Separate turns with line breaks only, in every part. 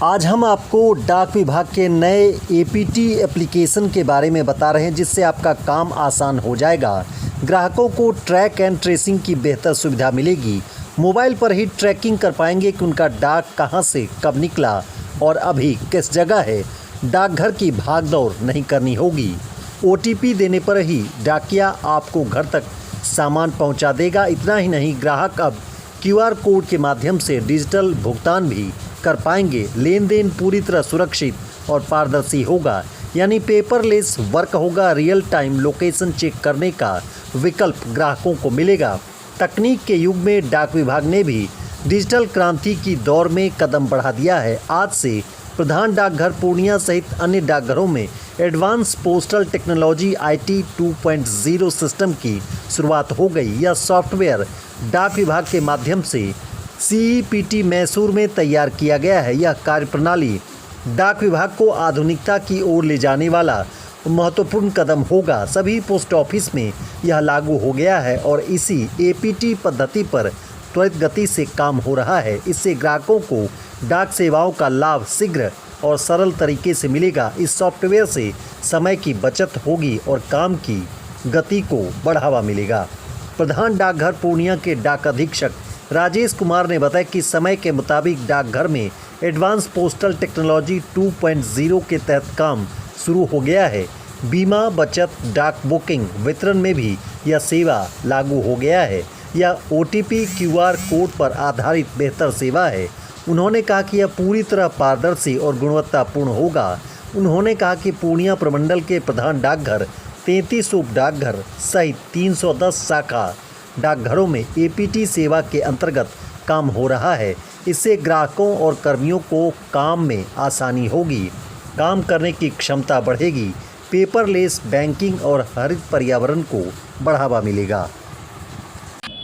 आज हम आपको डाक विभाग के नए एपीटी एप्लीकेशन के बारे में बता रहे हैं, जिससे आपका काम आसान हो जाएगा। ग्राहकों को ट्रैक एंड ट्रेसिंग की बेहतर सुविधा मिलेगी। मोबाइल पर ही ट्रैकिंग कर पाएंगे कि उनका डाक कहां से कब निकला और अभी किस जगह है। डाकघर की भागदौड़ नहीं करनी होगी। ओटीपी देने पर ही डाकिया आपको घर तक सामान पहुंचा देगा। इतना ही नहीं, ग्राहक अब क्यूआर कोड के माध्यम से डिजिटल भुगतान भी कर पाएंगे। लेन देन पूरी तरह सुरक्षित और पारदर्शी होगा, यानी पेपरलेस वर्क होगा। रियल टाइम लोकेशन चेक करने का विकल्प ग्राहकों को मिलेगा। तकनीक के युग में डाक विभाग ने भी डिजिटल क्रांति की दौर में कदम बढ़ा दिया है। आज से प्रधान डाकघर पूर्णिया सहित अन्य डाकघरों में advance postal technology IT 2.0 system की शुरुआत हो गई। यह सॉफ्टवेयर डाक विभाग के माध्यम से CEPT मैसूर में तैयार किया गया है। यह कार्यप्रणाली डाक विभाग को आधुनिकता की ओर ले जाने वाला महत्वपूर्ण कदम होगा। सभी पोस्ट ऑफिस में यह लागू हो गया है और इसी APT पद्धति पर त्वरित गति से काम हो रहा है। इससे ग्राहकों को डाक सेवाओं का लाभ शीघ्र और सरल तरीके से मिलेगा। इस सॉफ्टवेयर से समय की बचत होगी और काम की गति को बढ़ावा मिलेगा। प्रधान डाकघर पूर्णिया के डाक अधीक्षक राजेश कुमार ने बताया कि समय के मुताबिक डाकघर में एडवांस पोस्टल टेक्नोलॉजी 2.0 के तहत काम शुरू हो गया है। बीमा, बचत, डाक बुकिंग, वितरण में भी यह सेवा लागू हो गया है। यह OTP QR कोड पर आधारित बेहतर सेवा है। उन्होंने कहा कि यह पूरी तरह पारदर्शी और गुणवत्तापूर्ण होगा। उन्होंने कहा कि पूर्णिया प्रमंडल के प्रधान डाकघर, 33 उप डाकघर सहित 310 शाखा डाकघरों में APT सेवा के अंतर्गत काम हो रहा है। इससे ग्राहकों और कर्मियों को काम में आसानी होगी, काम करने की क्षमता बढ़ेगी, पेपरलेस बैंकिंग और हरित पर्यावरण को बढ़ावा मिलेगा।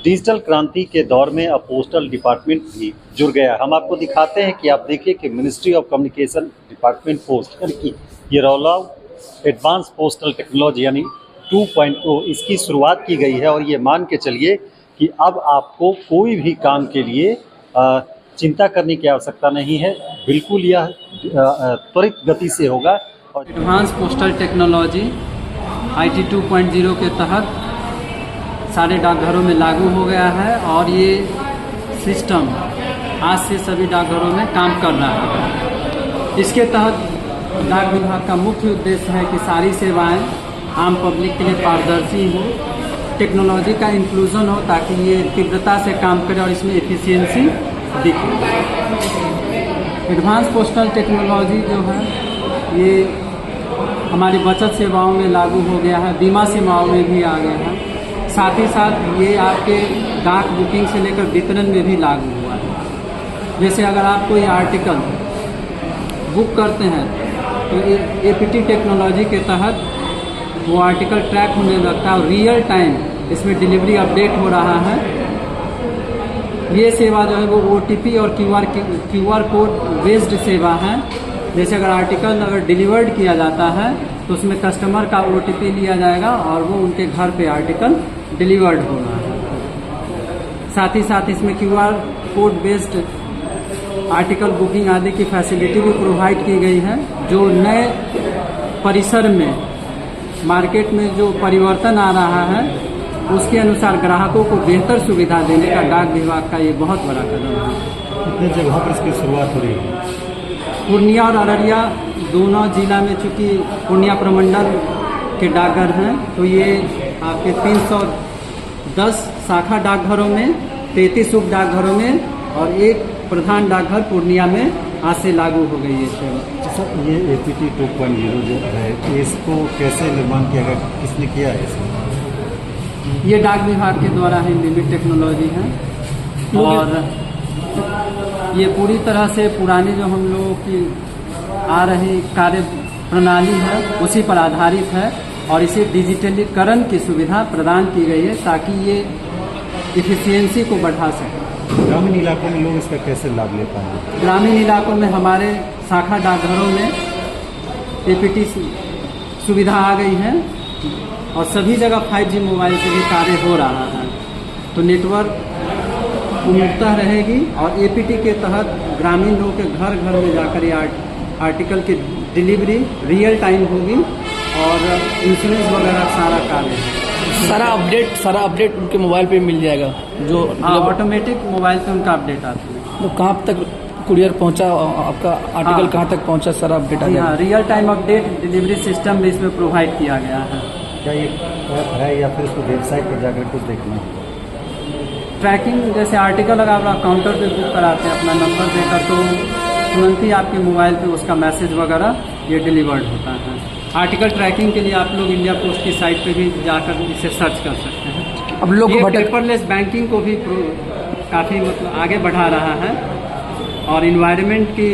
डिजिटल क्रांति के दौर में अब पोस्टल डिपार्टमेंट भी जुड़ गया। हम आपको दिखाते हैं कि आप देखिए कि ministry of communication department post की ये roll out advance postal technology यानी 2.0 इसकी शुरुआत की गई है। और ये मान के चलिए कि अब आपको कोई भी काम के लिए चिंता करने की आवश्यकता नहीं है। बिल्कुल यह त्वरित गति से होगा। और
एडवांस पोस्टल टेक्नोलॉजी IT 2.0 के तहत सारे डाकघरों में लागू हो गया है और ये सिस्टम आज से सभी डाकघरों में काम कर रहा है। इसके तहत डाक विभाग का मुख्य उद्देश्य है कि सारी सेवाएं आम पब्लिक के लिए पारदर्शी हो, टेक्नोलॉजी का इंक्लूजन हो, ताकि ये तीव्रता से काम करे और इसमें एफिशिएंसी दिखे। एडवांस पोस्टल टेक्नोलॉजी जो है ये हमारी बचत सेवाओं में लागू हो गया है, बीमा सेवाओं में भी आ गया है। साथ ही साथ ये आपके डाक बुकिंग से लेकर वितरण में भी लागू हुआ है। जैसे अगर आप कोई आर्टिकल बुक करते हैं तो APT टेक्नोलॉजी के तहत वो आर्टिकल ट्रैक होने लगता है और रियल टाइम इसमें डिलीवरी अपडेट हो रहा है। ये सेवा जो है वो OTP और QR कोड बेस्ड सेवा है। जैसे अगर आर्टिकल डिलीवर्ड किया जाता है तो उसमें कस्टमर का OTP लिया जाएगा और वो उनके घर पे आर्टिकल डिलीवर्ड होगा। साथ ही साथ इसमें QR code based article booking आदि की फैसिलिटी भी प्रोवाइड की गई है। जो नए परिसर में मार्केट में जो परिवर्तन आ रहा है उसके अनुसार ग्राहकों को बेहतर सुविधा देने का डाक विभाग का ये बहुत बड़ा कदम है।
कितने जगहों पर इसकी शुरुआत हो रही है?
पूर्णिया और अररिया दोनों जिला में, चूँकि पूर्णिया प्रमंडल के डाकघर हैं तो ये आपके 310 शाखा डाकघरों में, 33 उप डाकघरों में और एक प्रधान डाकघर पूर्णिया में आज से लागू हो गई है सेवा।
सर, ये APT 2.0 जो है इसको कैसे निर्माण किया गया, किसने किया है इसमें?
ये डाक विभाग के द्वारा ही निर्मित टेक्नोलॉजी है और ये पूरी तरह से पुरानी जो हम लोगों की आ रही कार्य प्रणाली है उसी पर आधारित है और इसे डिजिटलीकरण की सुविधा प्रदान की गई है ताकि ये एफिशिएंसी को बढ़ा सके।
ग्रामीण इलाकों में लोग इसका कैसे लाभ ले पाएंगे?
ग्रामीण इलाकों में हमारे शाखा डाकघरों में APT सुविधा आ गई है और सभी जगह 5G मोबाइल से भी कार्य हो रहा है, तो नेटवर्क पूर्णतः रहेगी और APT के तहत ग्रामीण लोगों के घर घर में जाकर ये आर्टिकल की डिलीवरी रियल टाइम होगी और इंश्योरेंस वगैरह सारा कार्य है।
सारा अपडेट उनके मोबाइल पे मिल जाएगा जो
ऑटोमेटिक मोबाइल पे उनका अपडेट आता है।
तो कहाँ तक कुरियर पहुंचा, आपका आर्टिकल कहाँ तक पहुंचा, सारा अपडेट आ
हाँ,
जाएगा।
Real time update delivery system भी इसमें प्रोवाइड किया गया है।
क्या ये ऐप है या फिर उसको वेबसाइट पर जाकर कुछ देखना होगा?
ट्रैकिंग जैसे आर्टिकल अगर आप काउंटर पे बुक कराते हैं अपना नंबर देकर तो तुरंत ही आपके मोबाइल पे उसका मैसेज वगैरह ये डिलीवर्ड होता है। आर्टिकल ट्रैकिंग के लिए आप लोग इंडिया पोस्ट की साइट पे भी जाकर इसे सर्च कर सकते हैं।
अब लोग
ये
भटक
पेपरलेस बैंकिंग को भी काफ़ी मतलब आगे बढ़ा रहा है और इन्वायरमेंट की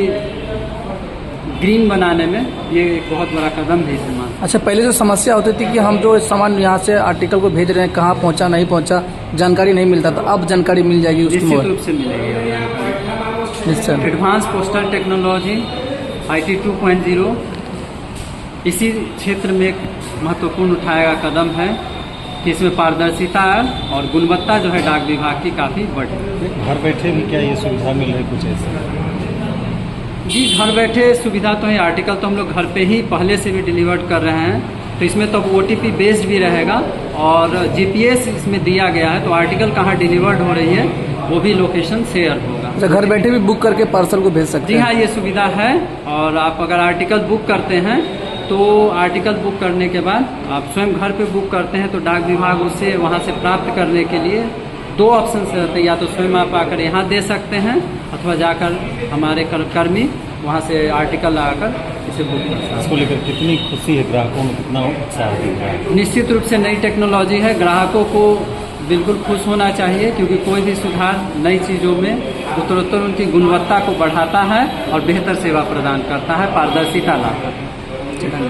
ग्रीन बनाने में ये एक बहुत बड़ा कदम है इसे मान।
अच्छा, पहले जो समस्या होती थी कि हम जो सामान यहाँ से आर्टिकल को भेज रहे हैं कहाँ पहुँचा नहीं पहुँचा जानकारी नहीं मिलता था, अब जानकारी मिल जाएगी उसकी
निश्चित रूप से मिलेगी।
निश्चय।
एडवांस पोस्टल टेक्नोलॉजी IT 2.0 इसी क्षेत्र में एक महत्वपूर्ण उठाया गया कदम है कि इसमें पारदर्शिता और गुणवत्ता जो है डाक विभाग की काफ़ी बढ़ी।
घर बैठे भी क्या ये सुविधा मिल रही कुछ ऐसे?
जी, घर बैठे सुविधा तो है। आर्टिकल तो हम लोग घर पे ही पहले से भी डिलीवर्ड कर रहे हैं, तो इसमें तो OTP बेस्ड भी रहेगा और GPS इसमें दिया गया है, तो आर्टिकल कहाँ डिलीवर्ड हो रही है वो भी लोकेशन शेयर होगा।
अच्छा, घर बैठे भी बुक करके पार्सल को भेज सकते
जी
हैं?
हाँ, ये सुविधा है। और आप अगर आर्टिकल बुक करते हैं तो आर्टिकल बुक करने के बाद आप स्वयं घर पे बुक करते हैं तो डाक विभाग उसे वहाँ से प्राप्त करने के लिए 2 ऑप्शन रहते हैं, या तो स्वयं आप आकर यहाँ दे सकते हैं अथवा जाकर हमारे कर्मी वहाँ से आर्टिकल लगाकर इसे बुक कर सकते हैं।
इसको लेकर कितनी खुशी है ग्राहकों में, कितना उत्साह है?
निश्चित रूप से नई टेक्नोलॉजी है, ग्राहकों को बिल्कुल खुश होना चाहिए क्योंकि कोई भी सुधार नई चीज़ों में उत्तरोत्तर उनकी गुणवत्ता को बढ़ाता है और बेहतर सेवा प्रदान करता है, पारदर्शिता लाता है।